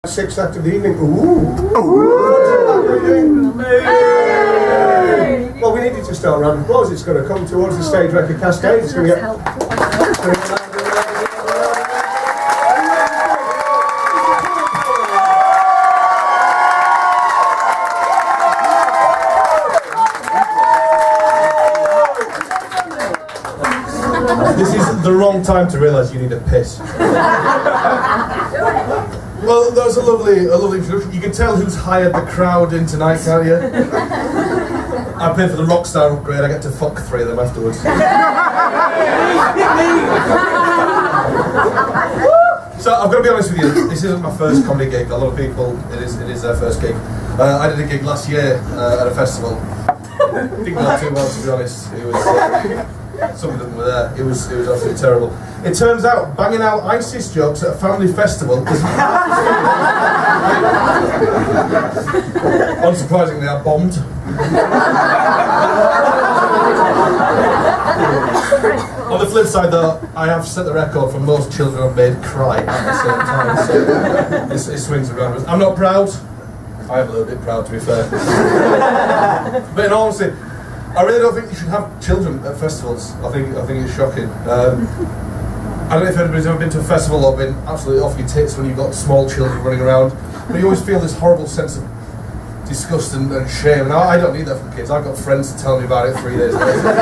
Sixth act of the evening. Ooh. Well, we needed to start a round of applause. It's going to come towards the stage record cascade. It's going to get... This is the wrong time to realise you need a piss. Well, that was a lovely introduction. You can tell who's hired the crowd in tonight, can't you? I paid for the Rockstar upgrade. I get to fuck 3 of them afterwards. So I've got to be honest with you. This isn't my first comedy gig. A lot of people, it is their first gig. I did a gig last year at a festival. Didn't go too well, to be honest. It was. Some of them were there. It was absolutely terrible. It turns out banging out ISIS jokes at a family festival is unsurprisingly, I bombed. On the flip side, though, I have set the record for most children I've made cry at the same time. So it swings around. I'm not proud. I am a little bit proud, to be fair. But in all honesty, I really don't think you should have children at festivals. I think it's shocking. I don't know if anybody's ever been to a festival or been absolutely off your tits when you've got small children running around, but you always feel this horrible sense of disgust and shame. And I don't need that from kids. I've got friends to tell me about it 3 days later.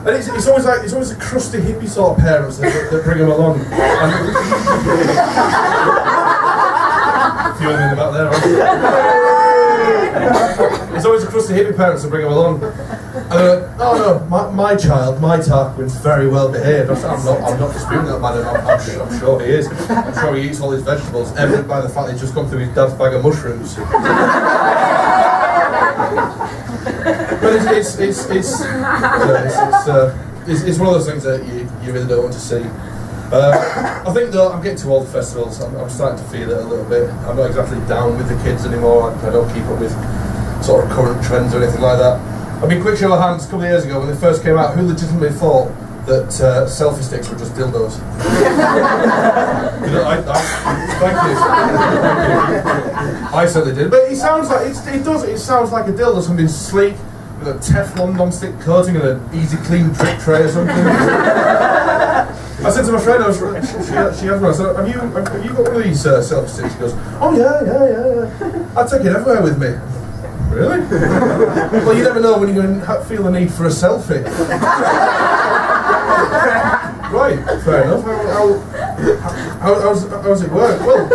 And it's always the crusty hippie sort of parents that bring them along. A few anything about there, right? It's always the crusty hippie parents that bring them along. And they're like, oh no, my child, my Tarquin's very well behaved. I'm not disputing that, madam. I'm sure he is. I'm sure he eats all his vegetables, evident by the fact that he's just come through his dad's bag of mushrooms. But it's one of those things that you really don't want to see. I think though, I'm getting too old for festivals. I'm starting to feel it a little bit. I'm not exactly down with the kids anymore. I don't keep up with sort of current trends or anything like that. I mean, quick show of hands, a couple of years ago when they first came out, who legitimately thought that selfie sticks were just dildos? Thank you. I certainly did. But it sounds like it sounds like a dildo, something sleek with a Teflon non-stick coating and an easy clean drip tray or something. I said to my friend, she asked me, I said, have you got one of these selfie sticks? She goes, oh yeah. I take it everywhere with me. Really? Well, you never know when you're going to feel the need for a selfie. Right, fair enough. How does it work? Well,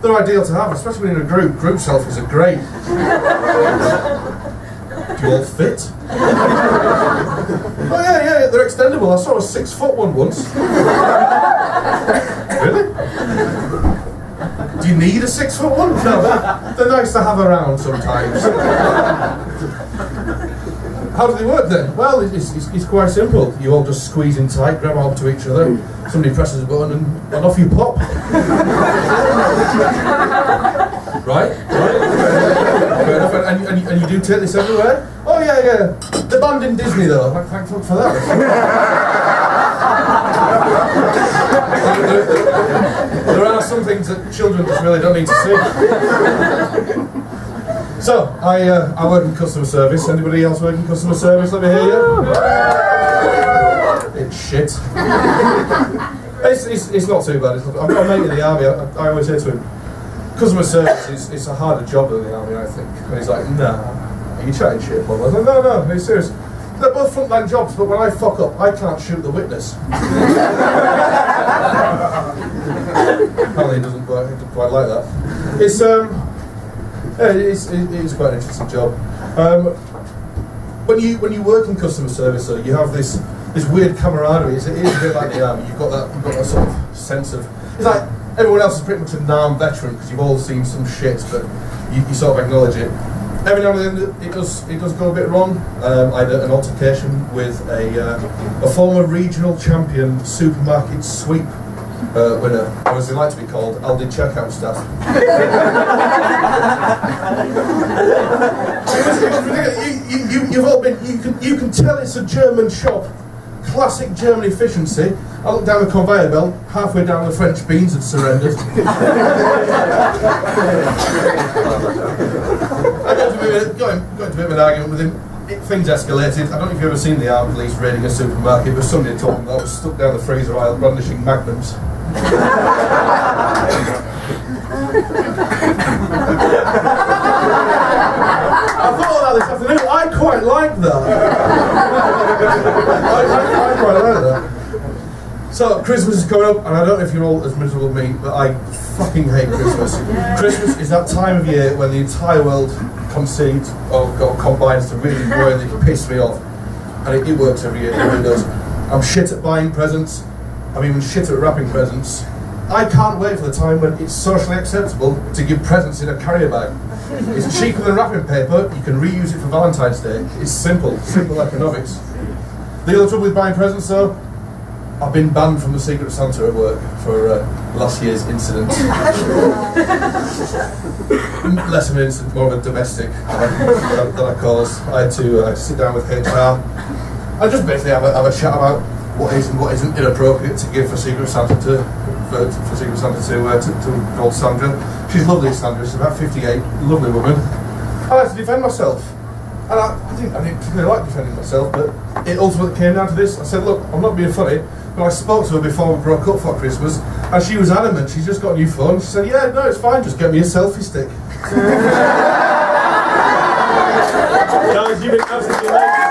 they're ideal to have, especially when you're in a group. Group selfies are great. Do you all fit? Oh yeah, they're extendable. I saw a 6-foot one once. Really? Do you need a 6-foot one? No, they're nice to have around sometimes. How do they work then? Well, it's quite simple. You all just squeeze in tight, grab onto each other, somebody presses a button and off you pop. Right? Fair enough. And you do take this everywhere? Oh yeah. The band in Disney though, thank fuck for that. There are some things that children just really don't need to see. So, I work in customer service. Anybody else work in customer service? Let me hear you. It's shit. It's not too bad. I've got a mate in the army. I always say to him, customer service is a harder job than the army, I think. And he's like, nah, are you chatting shit, Bob? I was like, no, are you serious? They're both frontline jobs, but when I fuck up, I can't shoot the witness. Apparently he doesn't quite like that. It's quite an interesting job. When you work in customer service, though, you have this weird camaraderie. It is a bit like the army. You've got that sort of sense of. It's like everyone else is pretty much a NARM veteran because you've all seen some shit, but you sort of acknowledge it. Every now and then it does go a bit wrong. I had an altercation with a former regional champion supermarket sweep winner, or as they like to be called, Aldi checkout staff. You've all been. You can tell it's a German shop classic German efficiency, I looked down the conveyor belt, halfway down the French beans had surrendered. I got into a bit of an argument with him. Things escalated. I don't know if you've ever seen the armed police raiding a supermarket, but somebody told me that I was stuck down the freezer aisle brandishing magnums. I thought about this afternoon. I quite like that. I quite like that. So Christmas is coming up, and I don't know if you're all as miserable as me, but I fucking hate Christmas. Christmas is that time of year when the entire world concedes or combines to really royally piss me off, and it works every year. It really does. I'm shit at buying presents. I'm even shit at wrapping presents. I can't wait for the time when it's socially acceptable to give presents in a carrier bag. It's cheaper than wrapping paper. You can reuse it for Valentine's Day. It's simple economics. The other trouble with buying presents, though, I've been banned from the Secret Santa at work for last year's incident. Less of an incident, more of a domestic that I caused. I had to sit down with HR and just basically have a chat about what is and what isn't inappropriate to give for Secret Santa to old Sandra. She's lovely, Sandra. She's about 58, lovely woman. I had to defend myself. And I didn't particularly like defending myself, but it ultimately came down to this. I said, look, I'm not being funny, but I spoke to her before we broke up for Christmas, and she was adamant. She's just got a new phone. She said, yeah, no, it's fine, just get me a selfie stick. Guys, you've been absolutely amazing.